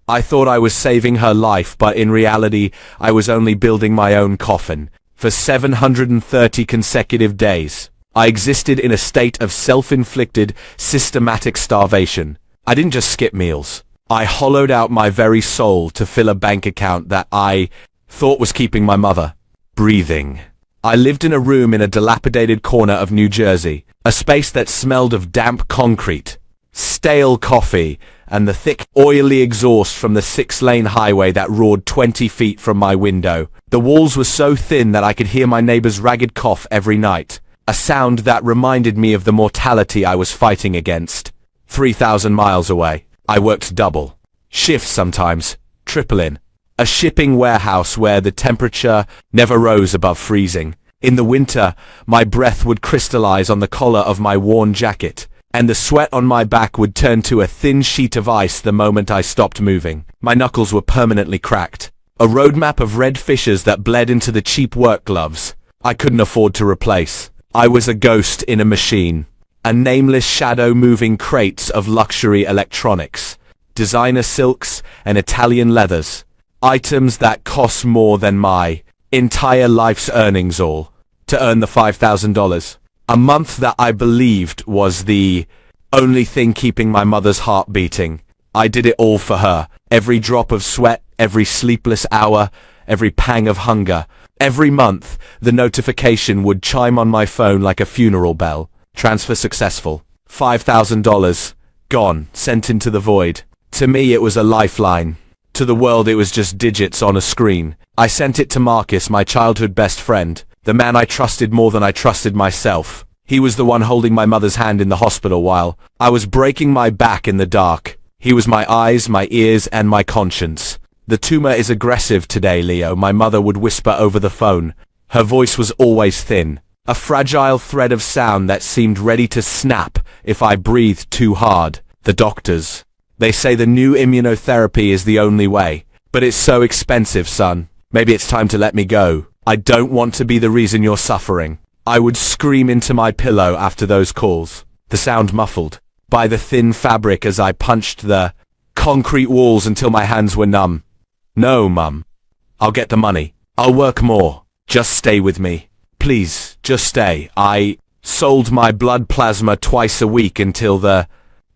I thought I was saving her life, but in reality, I was only building my own coffin. For 730 consecutive days, I existed in a state of self-inflicted, systematic starvation. I didn't just skip meals. I hollowed out my very soul to fill a bank account that I thought was keeping my mother breathing. I lived in a room in a dilapidated corner of New Jersey, a space that smelled of damp concrete, stale coffee, and the thick, oily exhaust from the 6-lane highway that roared 20 feet from my window. The walls were so thin that I could hear my neighbor's ragged cough every night, a sound that reminded me of the mortality I was fighting against. 3,000 miles away, I worked double shifts sometimes, triple in a shipping warehouse where the temperature never rose above freezing. In the winter, my breath would crystallize on the collar of my worn jacket, and the sweat on my back would turn to a thin sheet of ice the moment I stopped moving. My knuckles were permanently cracked, a roadmap of red fissures that bled into the cheap work gloves I couldn't afford to replace. I was a ghost in a machine, a nameless shadow moving crates of luxury electronics, designer silks and Italian leathers, items that cost more than my entire life's earnings all to earn the $5,000. A month that I believed was the only thing keeping my mother's heart beating. I did it all for her. Every drop of sweat, every sleepless hour, every pang of hunger. Every month, the notification would chime on my phone like a funeral bell. Transfer successful. $5,000. Gone. Sent into the void. To me, it was a lifeline. To the world, it was just digits on a screen. I sent it to Marcus, my childhood best friend, the man I trusted more than I trusted myself. He was the one holding my mother's hand in the hospital while I was breaking my back in the dark. He was my eyes, my ears, and my conscience. The tumor is aggressive today, Leo, my mother would whisper over the phone. Her voice was always thin, a fragile thread of sound that seemed ready to snap if I breathed too hard. The doctors, they say the new immunotherapy is the only way, but it's so expensive, son. Maybe it's time to let me go. I don't want to be the reason you're suffering. I would scream into my pillow after those calls, the sound muffled by the thin fabric as I punched the concrete walls until my hands were numb. No, Mum. I'll get the money. I'll work more. Just stay with me. Please, just stay. I sold my blood plasma twice a week until the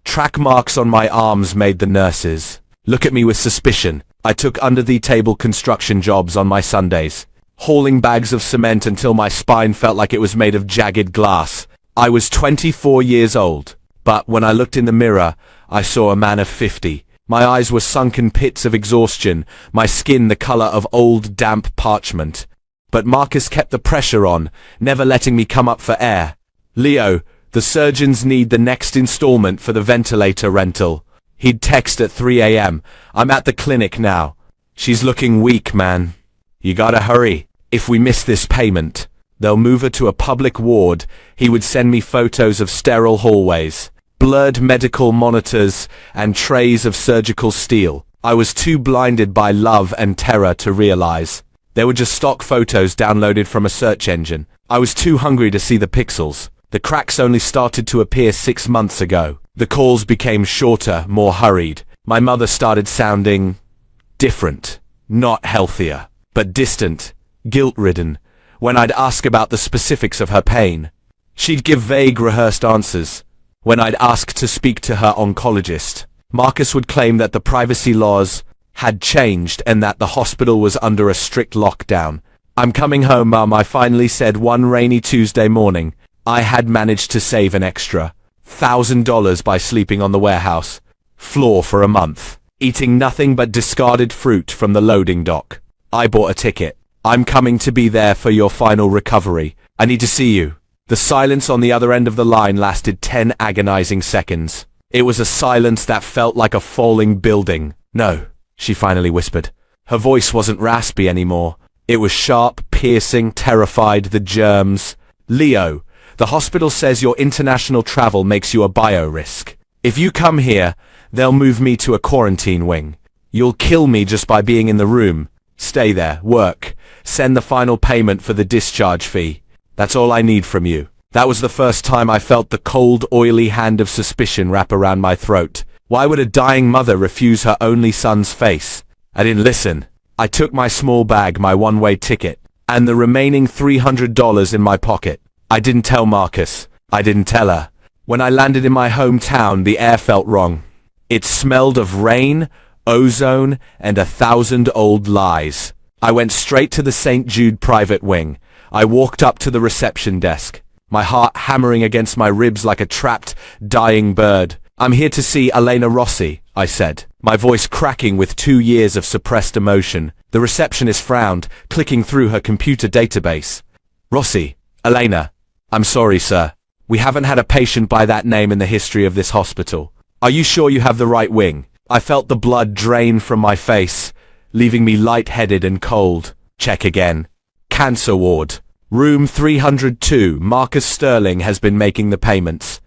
track marks on my arms made the nurses look at me with suspicion. I took under-the-table construction jobs on my Sundays, hauling bags of cement until my spine felt like it was made of jagged glass. I was 24 years old, but when I looked in the mirror, I saw a man of 50. My eyes were sunken pits of exhaustion, my skin the color of old, damp parchment. But Marcus kept the pressure on, never letting me come up for air. Leo, the surgeons need the next installment for the ventilator rental. He'd text at 3 a.m. I'm at the clinic now. She's looking weak, man. You gotta hurry. If we miss this payment, they'll move her to a public ward. He would send me photos of sterile hallways, blurred medical monitors, and trays of surgical steel. I was too blinded by love and terror to realize. They were just stock photos downloaded from a search engine. I was too hungry to see the pixels. The cracks only started to appear 6 months ago. The calls became shorter, more hurried. My mother started sounding different, not healthier, but distant, guilt-ridden. When I'd ask about the specifics of her pain, she'd give vague, rehearsed answers. When I'd ask to speak to her oncologist, Marcus would claim that the privacy laws had changed and that the hospital was under a strict lockdown. I'm coming home, Mum, I finally said one rainy Tuesday morning. I had managed to save an extra $1,000 by sleeping on the warehouse floor for a month, eating nothing but discarded fruit from the loading dock. I bought a ticket. I'm coming to be there for your final recovery. I need to see you. The silence on the other end of the line lasted 10 agonizing seconds. It was a silence that felt like a falling building. No, she finally whispered. Her voice wasn't raspy anymore. It was sharp, piercing, terrified, the germs. Leo, the hospital says your international travel makes you a bio-risk. If you come here, they'll move me to a quarantine wing. You'll kill me just by being in the room. Stay there, work, send the final payment for the discharge fee. That's all I need from you. That was the first time I felt the cold, oily hand of suspicion wrap around my throat. Why would a dying mother refuse her only son's face? I didn't listen. I took my small bag, my one-way ticket, and the remaining $300 in my pocket. I didn't tell Marcus. I didn't tell her. When I landed in my hometown, the air felt wrong. It smelled of rain, ozone, and 1,000 old lies. I went straight to the St. Jude private wing. I walked up to the reception desk, my heart hammering against my ribs like a trapped, dying bird. "I'm here to see Elena Rossi," I said, my voice cracking with 2 years of suppressed emotion. The receptionist frowned, clicking through her computer database. "Rossi, Elena. I'm sorry, sir. We haven't had a patient by that name in the history of this hospital. Are you sure you have the right wing?" I felt the blood drain from my face, leaving me lightheaded and cold. Check again. "Cancer ward. Room 302. Marcus Sterling has been making the payments."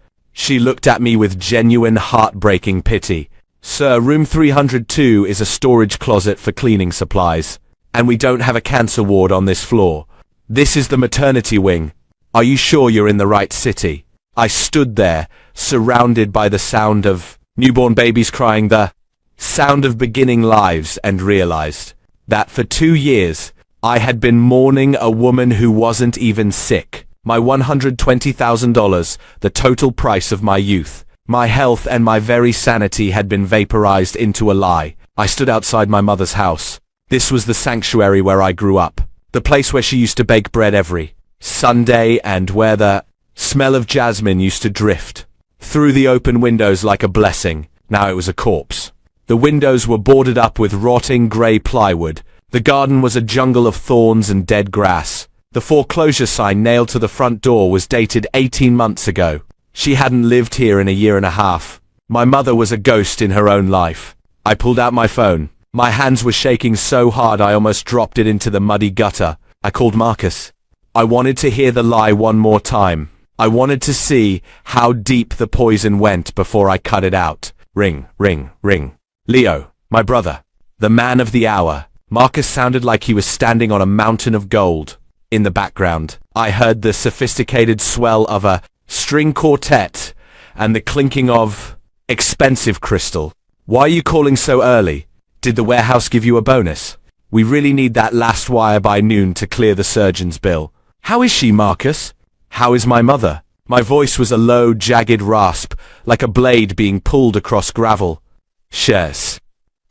She looked at me with genuine heartbreaking pity. "Sir, room 302 is a storage closet for cleaning supplies, and we don't have a cancer ward on this floor. This is the maternity wing. Are you sure you're in the right city?" I stood there, surrounded by the sound of newborn babies crying, the sound of beginning lives, and realized that for 2 years, I had been mourning a woman who wasn't even sick. My $120,000, the total price of my youth, my health, and my very sanity had been vaporized into a lie. I stood outside my mother's house. This was the sanctuary where I grew up, the place where she used to bake bread every Sunday, and where the smell of jasmine used to drift through the open windows like a blessing. Now it was a corpse. The windows were boarded up with rotting grey plywood. The garden was a jungle of thorns and dead grass. The foreclosure sign nailed to the front door was dated 18 months ago. She hadn't lived here in a year and a half. My mother was a ghost in her own life. I pulled out my phone. My hands were shaking so hard I almost dropped it into the muddy gutter. I called Marcus. I wanted to hear the lie one more time. I wanted to see how deep the poison went before I cut it out. Ring, ring, ring. Leo, my brother, the man of the hour. Marcus sounded like he was standing on a mountain of gold. In the background, I heard the sophisticated swell of a string quartet and the clinking of expensive crystal. "Why are you calling so early? Did the warehouse give you a bonus? We really need that last wire by noon to clear the surgeon's bill." "How is she, Marcus?" "How is my mother?" My voice was a low, jagged rasp, like a blade being pulled across gravel. "She's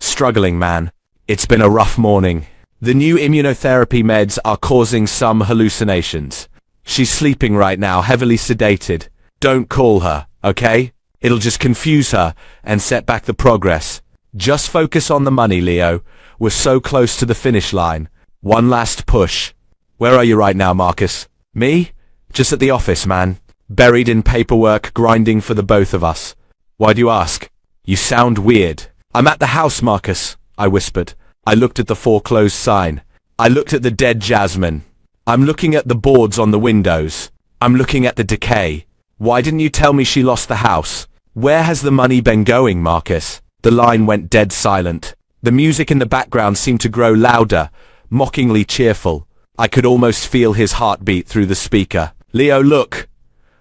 struggling, man. It's been a rough morning. The new immunotherapy meds are causing some hallucinations. She's sleeping right now, heavily sedated. Don't call her, okay? It'll just confuse her and set back the progress. Just focus on the money, Leo. We're so close to the finish line. One last push." "Where are you right now, Marcus?" "Me? Just at the office, man. Buried in paperwork, grinding for the both of us." "Why do you ask?" "You sound weird." "I'm at the house, Marcus," I whispered. I looked at the foreclosed sign. I looked at the dead jasmine. I'm looking at the boards on the windows. I'm looking at the decay. "Why didn't you tell me she lost the house? Where has the money been going, Marcus?" The line went dead silent. The music in the background seemed to grow louder, mockingly cheerful. I could almost feel his heartbeat through the speaker. "Leo, look."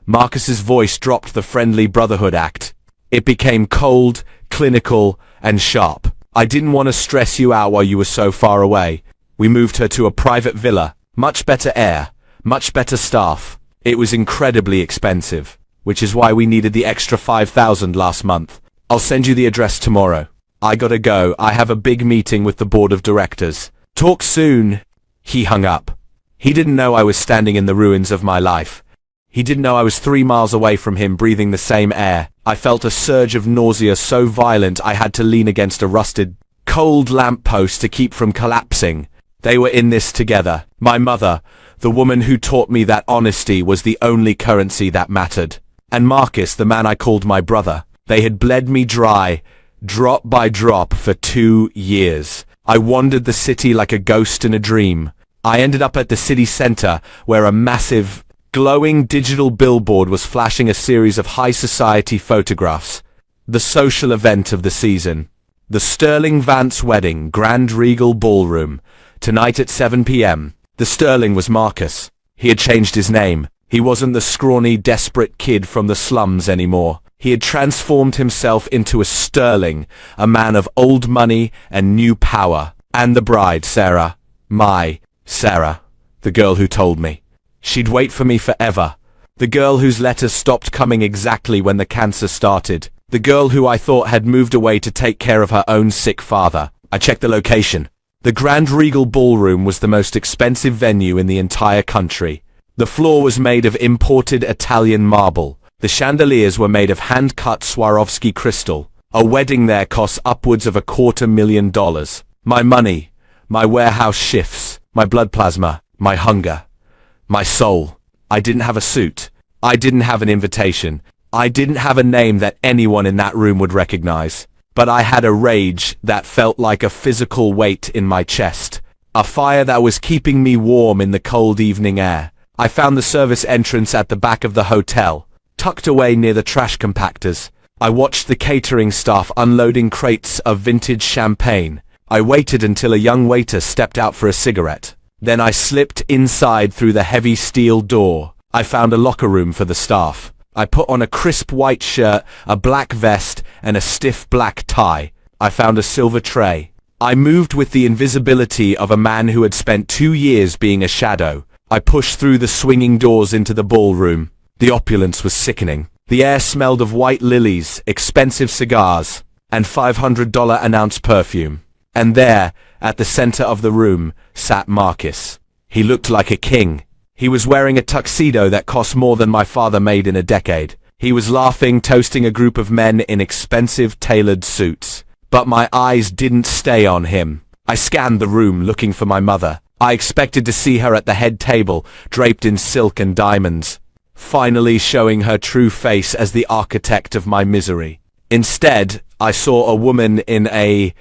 Marcus's voice dropped the friendly brotherhood act. It became cold, clinical, and sharp. "I didn't want to stress you out while you were so far away. We moved her to a private villa. Much better air, much better staff. It was incredibly expensive, which is why we needed the extra $5,000 last month. I'll send you the address tomorrow. I gotta go. I have a big meeting with the board of directors. Talk soon." He hung up. He didn't know I was standing in the ruins of my life. He didn't know I was 3 miles away from him, breathing the same air. I felt a surge of nausea so violent I had to lean against a rusted, cold lamppost to keep from collapsing. They were in this together. My mother, the woman who taught me that honesty was the only currency that mattered. And Marcus, the man I called my brother. They had bled me dry, drop by drop, for 2 years. I wandered the city like a ghost in a dream. I ended up at the city center, where a massive, glowing digital billboard was flashing a series of high society photographs. The social event of the season. The Sterling Vance wedding, Grand Regal Ballroom. Tonight at 7 p.m. The Sterling was Marcus. He had changed his name. He wasn't the scrawny, desperate kid from the slums anymore. He had transformed himself into a Sterling, a man of old money and new power. And the bride, Sarah. Sarah. The girl who told me she'd wait for me forever. The girl whose letters stopped coming exactly when the cancer started. The girl who I thought had moved away to take care of her own sick father. I checked the location. The Grand Regal Ballroom was the most expensive venue in the entire country. The floor was made of imported Italian marble. The chandeliers were made of hand-cut Swarovski crystal. A wedding there costs upwards of $250,000. My money, my warehouse shifts, my blood plasma, my hunger, my soul. I didn't have a suit. I didn't have an invitation. I didn't have a name that anyone in that room would recognize. But I had a rage that felt like a physical weight in my chest. A fire that was keeping me warm in the cold evening air. I found the service entrance at the back of the hotel, tucked away near the trash compactors. I watched the catering staff unloading crates of vintage champagne. I waited until a young waiter stepped out for a cigarette. Then I slipped inside through the heavy steel door. I found a locker room for the staff. I put on a crisp white shirt, a black vest, and a stiff black tie. I found a silver tray. I moved with the invisibility of a man who had spent 2 years being a shadow. I pushed through the swinging doors into the ballroom. The opulence was sickening. The air smelled of white lilies, expensive cigars, and $500 an ounce perfume. And there, at the center of the room, sat Marcus. He looked like a king. He was wearing a tuxedo that cost more than my father made in a decade. He was laughing, toasting a group of men in expensive tailored suits. But my eyes didn't stay on him. I scanned the room looking for my mother. I expected to see her at the head table, draped in silk and diamonds, finally showing her true face as the architect of my misery. Instead, I saw a woman in a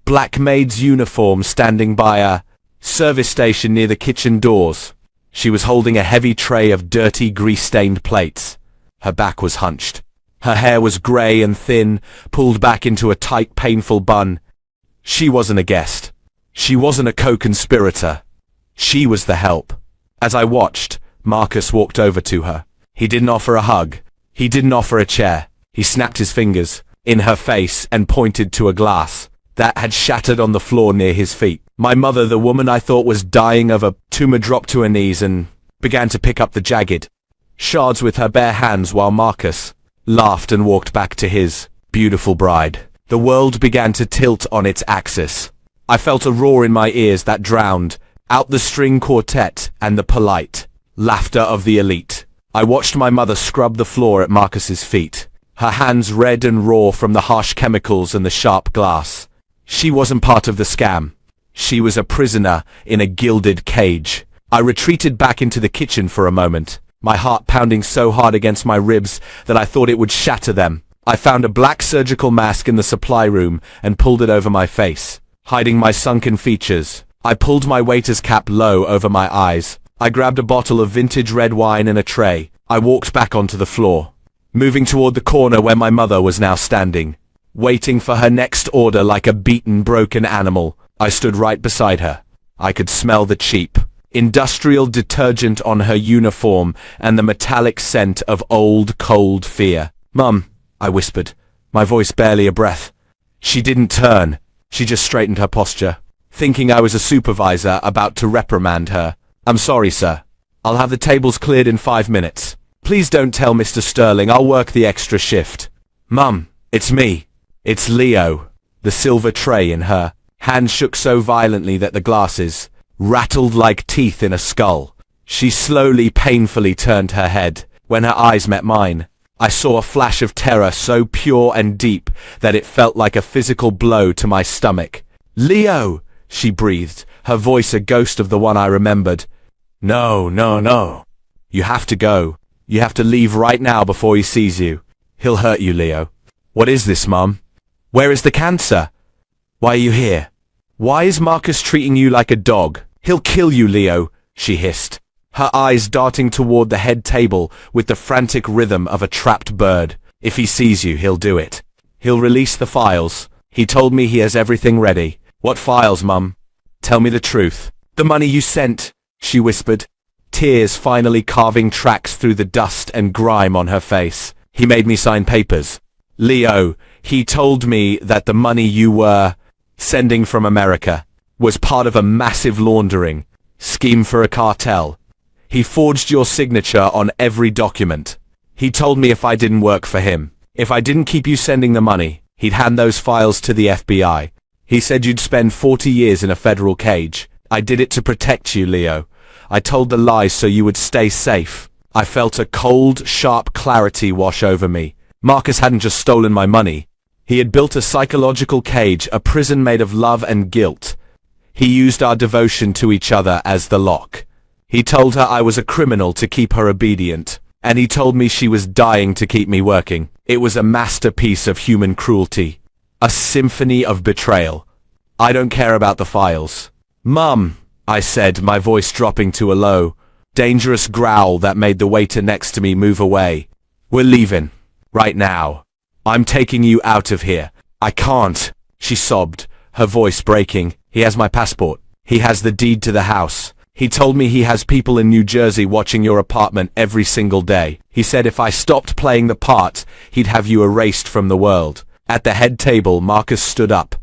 black maid's uniform standing by a service station near the kitchen doors. She was holding a heavy tray of dirty, grease-stained plates. Her back was hunched. Her hair was grey and thin, pulled back into a tight, painful bun. She wasn't a guest. She wasn't a co-conspirator. She was the help. As I watched, Marcus walked over to her. He didn't offer a hug. He didn't offer a chair. He snapped his fingers in her face and pointed to a glass that had shattered on the floor near his feet. My mother, the woman I thought was dying of a tumor, dropped to her knees and began to pick up the jagged shards with her bare hands while Marcus laughed and walked back to his beautiful bride. The world began to tilt on its axis. I felt a roar in my ears that drowned out the string quartet and the polite laughter of the elite. I watched my mother scrub the floor at Marcus's feet, her hands red and raw from the harsh chemicals and the sharp glass. She wasn't part of the scam. She was a prisoner in a gilded cage. I retreated back into the kitchen for a moment, my heart pounding so hard against my ribs that I thought it would shatter them. I found a black surgical mask in the supply room and pulled it over my face, hiding my sunken features. I pulled my waiter's cap low over my eyes. I grabbed a bottle of vintage red wine and a tray. I walked back onto the floor, moving toward the corner where my mother was now standing, waiting for her next order like a beaten, broken animal. I stood right beside her. I could smell the cheap, industrial detergent on her uniform and the metallic scent of old, cold fear. "Mum," I whispered, my voice barely a breath. She didn't turn. She just straightened her posture, thinking I was a supervisor about to reprimand her. "I'm sorry, sir. I'll have the tables cleared in 5 minutes. Please don't tell Mr. Sterling I'll work the extra shift." "Mum, it's me. It's Leo." The silver tray in her hand shook so violently that the glasses rattled like teeth in a skull. She slowly, painfully turned her head. When her eyes met mine, I saw a flash of terror so pure and deep that it felt like a physical blow to my stomach. "Leo," she breathed, her voice a ghost of the one I remembered. No. You have to go. You have to leave right now before he sees you. He'll hurt you, Leo." "What is this, Mum? Where is the cancer? Why are you here? Why is Marcus treating you like a dog? He'll kill you, Leo," she hissed, her eyes darting toward the head table with the frantic rhythm of a trapped bird. "If he sees you, he'll do it. He'll release the files. He told me he has everything ready." "What files, Mum? Tell me the truth." "The money you sent," she whispered, tears finally carving tracks through the dust and grime on her face. He made me sign papers. Leo, he told me that the money you were sending from America was part of a massive laundering scheme for a cartel. He forged your signature on every document. He told me if I didn't work for him, if I didn't keep you sending the money, he'd hand those files to the FBI. He said you'd spend 40 years in a federal cage. I did it to protect you, Leo. I told the lies so you would stay safe. I felt a cold, sharp clarity wash over me. Marcus hadn't just stolen my money. He had built a psychological cage, a prison made of love and guilt. He used our devotion to each other as the lock. He told her I was a criminal to keep her obedient, and he told me she was dying to keep me working. It was a masterpiece of human cruelty, a symphony of betrayal. I don't care about the files. Mum, I said, my voice dropping to a low, dangerous growl that made the waiter next to me move away. We're leaving. Right now. I'm taking you out of here. I can't, she sobbed, her voice breaking. He has my passport. He has the deed to the house. He told me he has people in New Jersey watching your apartment every single day. He said if I stopped playing the part, he'd have you erased from the world. At the head table, Marcus stood up.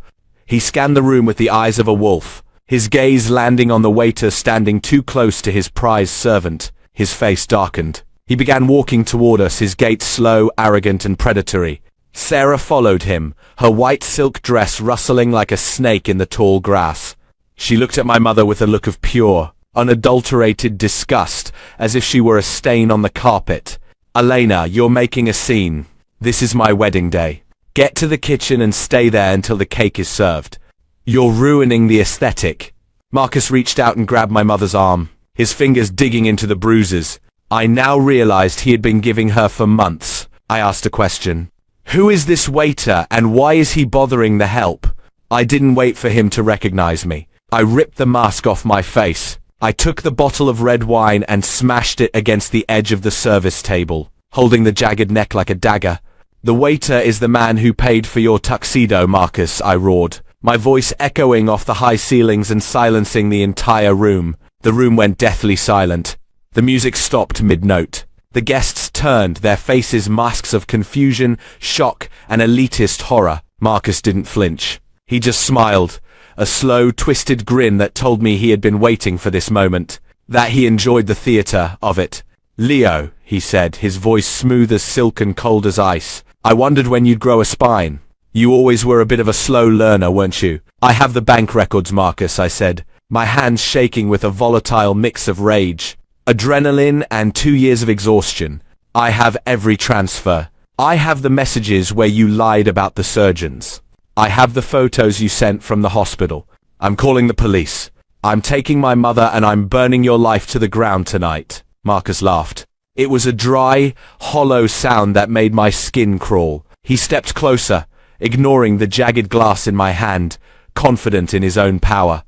He scanned the room with the eyes of a wolf, his gaze landing on the waiter standing too close to his prized servant. His face darkened. He began walking toward us, his gait slow, arrogant, and predatory. Sarah followed him, her white silk dress rustling like a snake in the tall grass. She looked at my mother with a look of pure, unadulterated disgust, as if she were a stain on the carpet. Elena, you're making a scene. This is my wedding day. Get to the kitchen and stay there until the cake is served. You're ruining the aesthetic. Marcus reached out and grabbed my mother's arm, his fingers digging into the bruises. I now realized he had been giving her for months. I asked a question. Who is this waiter and why is he bothering the help? I didn't wait for him to recognize me. I ripped the mask off my face. I took the bottle of red wine and smashed it against the edge of the service table, holding the jagged neck like a dagger. The waiter is the man who paid for your tuxedo, Marcus, I roared, my voice echoing off the high ceilings and silencing the entire room. The room went deathly silent. The music stopped mid-note. The guests turned, their faces masks of confusion, shock, and elitist horror. Marcus didn't flinch. He just smiled, a slow, twisted grin that told me he had been waiting for this moment, that he enjoyed the theater of it. Leo, he said, his voice smooth as silk and cold as ice. I wondered when you'd grow a spine. You always were a bit of a slow learner, weren't you? I have the bank records, Marcus, I said, my hands shaking with a volatile mix of rage, adrenaline, and 2 years of exhaustion. I have every transfer. I have the messages where you lied about the surgeons. I have the photos you sent from the hospital. I'm calling the police. I'm taking my mother and I'm burning your life to the ground tonight. Marcus laughed. It was a dry, hollow sound that made my skin crawl. He stepped closer, ignoring the jagged glass in my hand, confident in his own power.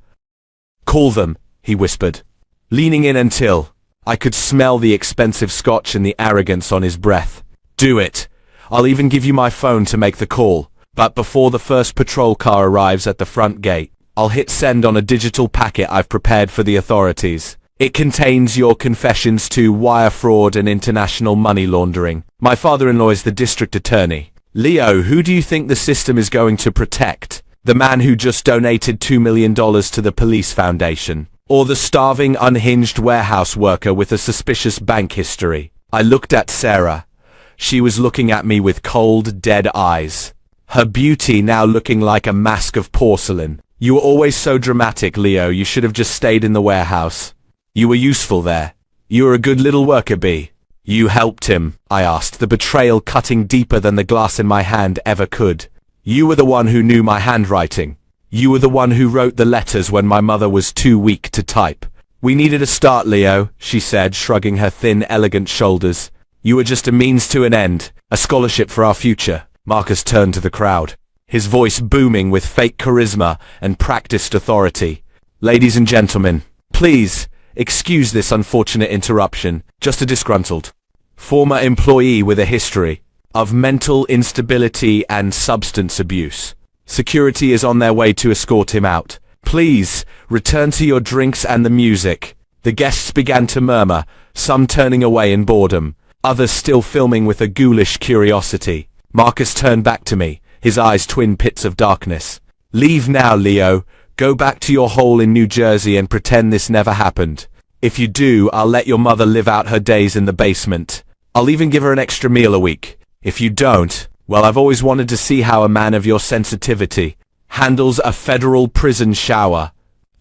Call them, he whispered, leaning in until I could smell the expensive scotch and the arrogance on his breath. Do it. I'll even give you my phone to make the call. But before the first patrol car arrives at the front gate, I'll hit send on a digital packet I've prepared for the authorities. It contains your confessions to wire fraud and international money laundering. My father-in-law is the district attorney. Leo, who do you think the system is going to protect? The man who just donated $2 million to the police foundation? Or the starving, unhinged warehouse worker with a suspicious bank history? I looked at Sarah. She was looking at me with cold, dead eyes, her beauty now looking like a mask of porcelain. You were always so dramatic, Leo. You should have just stayed in the warehouse. You were useful there. You were a good little worker bee. You helped him, I asked, the betrayal cutting deeper than the glass in my hand ever could. You were the one who knew my handwriting. You were the one who wrote the letters when my mother was too weak to type. We needed a start, Leo, she said, shrugging her thin, elegant shoulders. You were just a means to an end, a scholarship for our future. Marcus turned to the crowd, his voice booming with fake charisma and practiced authority. Ladies and gentlemen, please, excuse this unfortunate interruption. Just a disgruntled former employee with a history of mental instability and substance abuse. Security is on their way to escort him out. Please, return to your drinks and the music. The guests began to murmur, some turning away in boredom, others still filming with a ghoulish curiosity. Marcus turned back to me, his eyes twin pits of darkness. "Leave now, Leo. Go back to your hole in New Jersey and pretend this never happened. If you do, I'll let your mother live out her days in the basement. I'll even give her an extra meal a week. If you don't, well, I've always wanted to see how a man of your sensitivity handles a federal prison shower."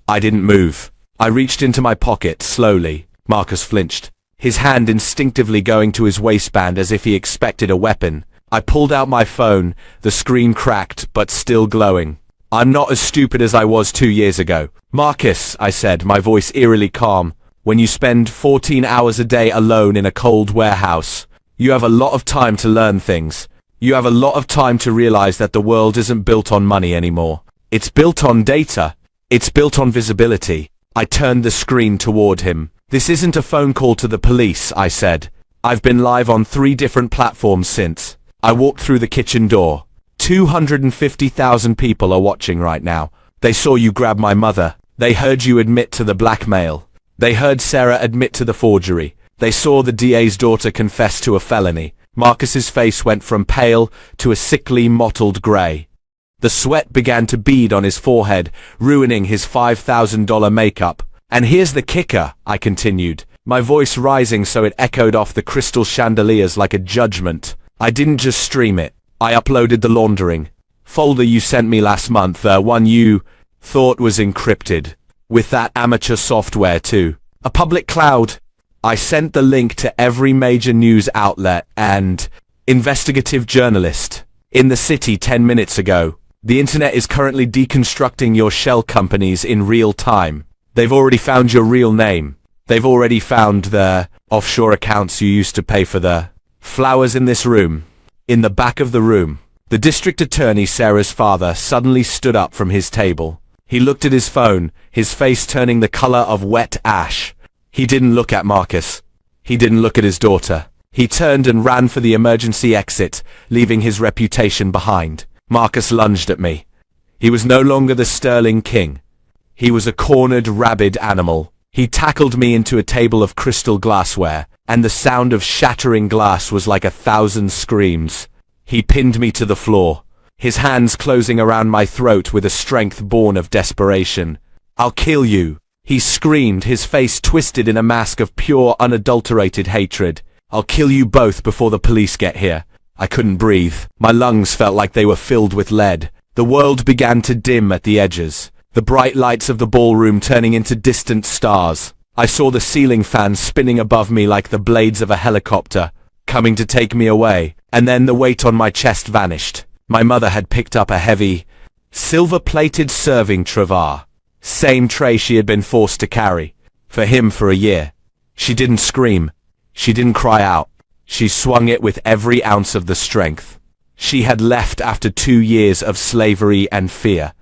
I didn't move. I reached into my pocket slowly. Marcus flinched, his hand instinctively going to his waistband as if he expected a weapon. I pulled out my phone, the screen cracked but still glowing. "I'm not as stupid as I was 2 years ago. Marcus," I said, my voice eerily calm, "when you spend 14 hours a day alone in a cold warehouse, you have a lot of time to learn things. You have a lot of time to realize that the world isn't built on money anymore. It's built on data. It's built on visibility." I turned the screen toward him. "This isn't a phone call to the police," I said. "I've been live on 3 different platforms since." I walked through the kitchen door. 250,000 people are watching right now. They saw you grab my mother. They heard you admit to the blackmail. They heard Sarah admit to the forgery. They saw the DA's daughter confess to a felony. Marcus's face went from pale to a sickly mottled grey. The sweat began to bead on his forehead, ruining his $5,000 makeup. "And here's the kicker," I continued, my voice rising so it echoed off the crystal chandeliers like a judgment. "I didn't just stream it. I uploaded the laundering folder you sent me last month, the one you thought was encrypted, with that amateur software too. A public cloud. I sent the link to every major news outlet and investigative journalist in the city 10 minutes ago. The internet is currently deconstructing your shell companies in real time. They've already found your real name. They've already found the offshore accounts you used to pay for the flowers in this room." In the back of the room, the district attorney, Sarah's father, suddenly stood up from his table. He looked at his phone, his face turning the color of wet ash. He didn't look at Marcus. He didn't look at his daughter. He turned and ran for the emergency exit, leaving his reputation behind. Marcus lunged at me. He was no longer the sterling king. He was a cornered, rabid animal. He tackled me into a table of crystal glassware, and the sound of shattering glass was like 1,000 screams. He pinned me to the floor, his hands closing around my throat with a strength born of desperation. "I'll kill you," he screamed, his face twisted in a mask of pure, unadulterated hatred. "I'll kill you both before the police get here." I couldn't breathe. My lungs felt like they were filled with lead. The world began to dim at the edges, the bright lights of the ballroom turning into distant stars. I saw the ceiling fans spinning above me like the blades of a helicopter, coming to take me away, and then the weight on my chest vanished. My mother had picked up a heavy, silver-plated serving tray, same tray she had been forced to carry for him for a year. She didn't scream. She didn't cry out. She swung it with every ounce of the strength she had left after 2 years of slavery and fear.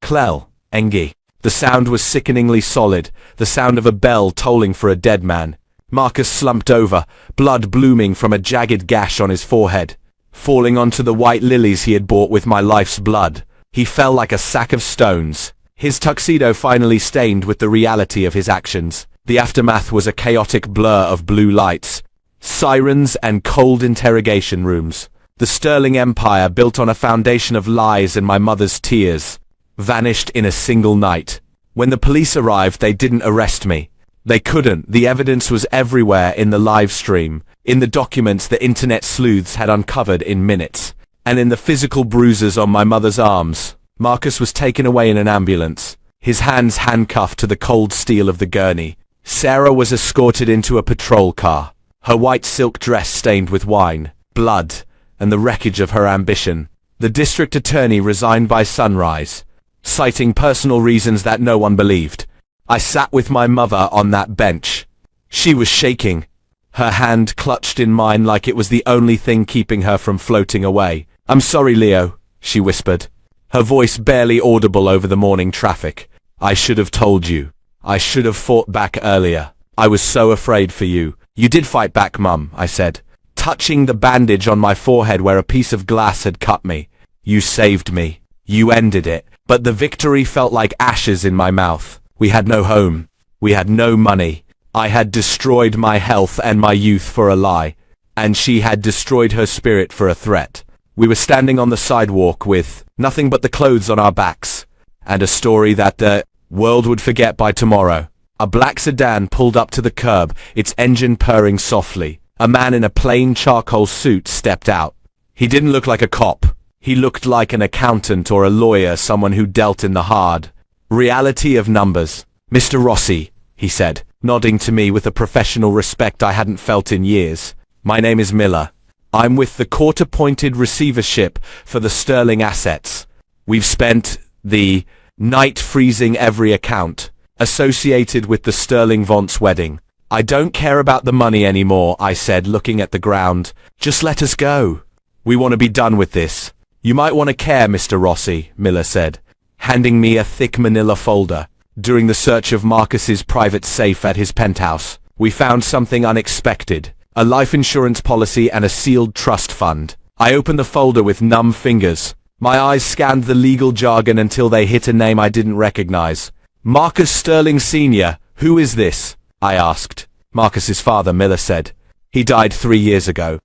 Clell, Engi. The sound was sickeningly solid, the sound of a bell tolling for a dead man. Marcus slumped over, blood blooming from a jagged gash on his forehead, falling onto the white lilies he had bought with my life's blood. He fell like a sack of stones, his tuxedo finally stained with the reality of his actions. The aftermath was a chaotic blur of blue lights, sirens and cold interrogation rooms. The Sterling Empire, built on a foundation of lies and my mother's tears, vanished in a single night. When the police arrived, they didn't arrest me. They couldn't. The evidence was everywhere, in the live stream, in the documents the internet sleuths had uncovered in minutes, and in the physical bruises on my mother's arms. Marcus was taken away in an ambulance, his hands handcuffed to the cold steel of the gurney. Sarah was escorted into a patrol car, her white silk dress stained with wine, blood, and the wreckage of her ambition. The district attorney resigned by sunrise, citing personal reasons that no one believed. I sat with my mother on that bench. She was shaking, her hand clutched in mine like it was the only thing keeping her from floating away. "I'm sorry, Leo," she whispered, her voice barely audible over the morning traffic. "I should have told you. I should have fought back earlier. I was so afraid for you." "You did fight back, Mum," I said, touching the bandage on my forehead where a piece of glass had cut me. "You saved me. You ended it." But the victory felt like ashes in my mouth. We had no home. We had no money. I had destroyed my health and my youth for a lie. and she had destroyed her spirit for a threat. We were standing on the sidewalk with nothing but the clothes on our backs, and a story that the world would forget by tomorrow. A black sedan pulled up to the curb, its engine purring softly. A man in a plain charcoal suit stepped out. He didn't look like a cop. He looked like an accountant or a lawyer, someone who dealt in the hard reality of numbers. "Mr. Rossi," he said, nodding to me with a professional respect I hadn't felt in years. "My name is Miller. I'm with the court-appointed receivership for the Sterling assets. We've spent the night freezing every account associated with the Sterling-Vance wedding. I don't care about the money anymore," I said, looking at the ground. "Just let us go. We want to be done with this." "You might want to care, Mr. Rossi," Miller said, handing me a thick manila folder. "During the search of Marcus's private safe at his penthouse, we found something unexpected. A life insurance policy and a sealed trust fund." I opened the folder with numb fingers. My eyes scanned the legal jargon until they hit a name I didn't recognize. "Marcus Sterling Sr., who is this?" I asked. "Marcus's father," Miller said. "He died 3 years ago.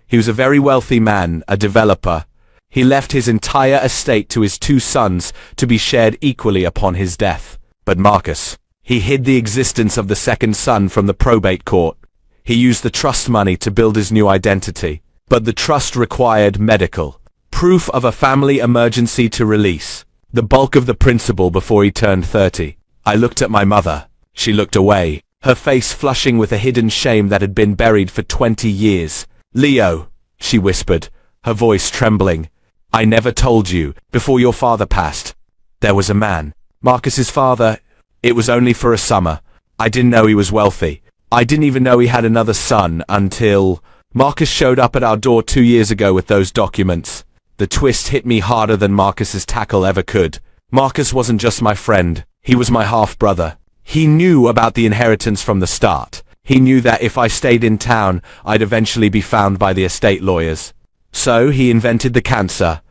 He was a very wealthy man, a developer. He left his entire estate to his 2 sons to be shared equally upon his death. But Marcus, he hid the existence of the second son from the probate court. He used the trust money to build his new identity, but the trust required medical proof of a family emergency to release the bulk of the principal before he turned 30. I looked at my mother. She looked away, her face flushing with a hidden shame that had been buried for 20 years. "Leo," she whispered, her voice trembling, "I never told you, before your father passed, there was a man. Marcus's father. It was only for a summer. I didn't know he was wealthy. I didn't even know he had another son until Marcus showed up at our door 2 years ago with those documents." The twist hit me harder than Marcus's tackle ever could. Marcus wasn't just my friend. He was my half-brother. He knew about the inheritance from the start. He knew that if I stayed in town, I'd eventually be found by the estate lawyers. So he invented the cancer.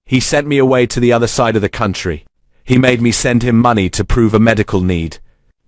He sent me away to the other side of the country. He made me send him money to prove a medical need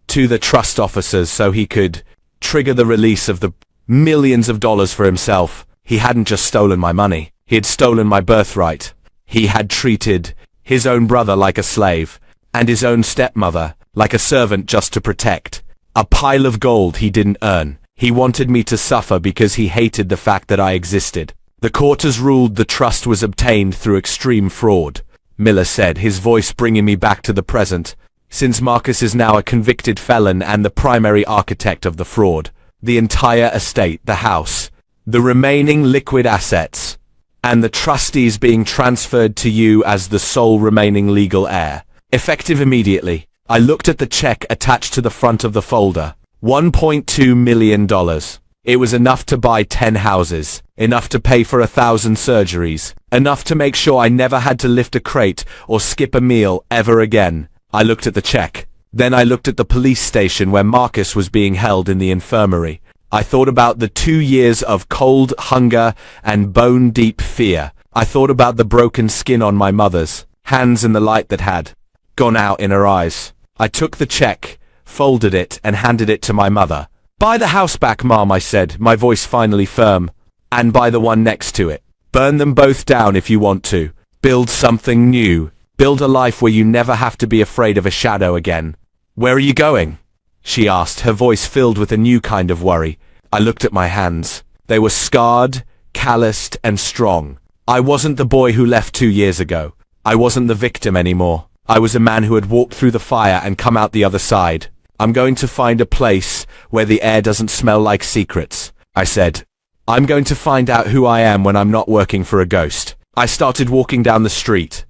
to the trust officers so he could trigger the release of the millions of dollars for himself. He hadn't just stolen my money. He had stolen my birthright. He had treated his own brother like a slave, and his own stepmother like a servant just to protect a pile of gold he didn't earn. He wanted me to suffer because he hated the fact that I existed. "The court has ruled the trust was obtained through extreme fraud," Miller said, his voice bringing me back to the present. "Since Marcus is now a convicted felon and the primary architect of the fraud, the entire estate, the house, the remaining liquid assets, and the trustees being transferred to you as the sole remaining legal heir, effective immediately." I looked at the check attached to the front of the folder. $1.2 million. It was enough to buy 10 houses, enough to pay for 1,000 surgeries, enough to make sure I never had to lift a crate or skip a meal ever again. I looked at the check. Then I looked at the police station where Marcus was being held in the infirmary. I thought about the 2 years of cold, hunger, and bone-deep fear. I thought about the broken skin on my mother's hands and the light that had gone out in her eyes. I took the check, folded it, and handed it to my mother. "Buy the house back, Mom," I said, my voice finally firm. "And buy the one next to it. Burn them both down if you want to. Build something new. Build a life where you never have to be afraid of a shadow again." "Where are you going?" she asked, her voice filled with a new kind of worry. I looked at my hands. They were scarred, calloused, and strong. I wasn't the boy who left 2 years ago. I wasn't the victim anymore. I was a man who had walked through the fire and come out the other side. "I'm going to find a place where the air doesn't smell like secrets," I said. "I'm going to find out who I am when I'm not working for a ghost." I started walking down the street.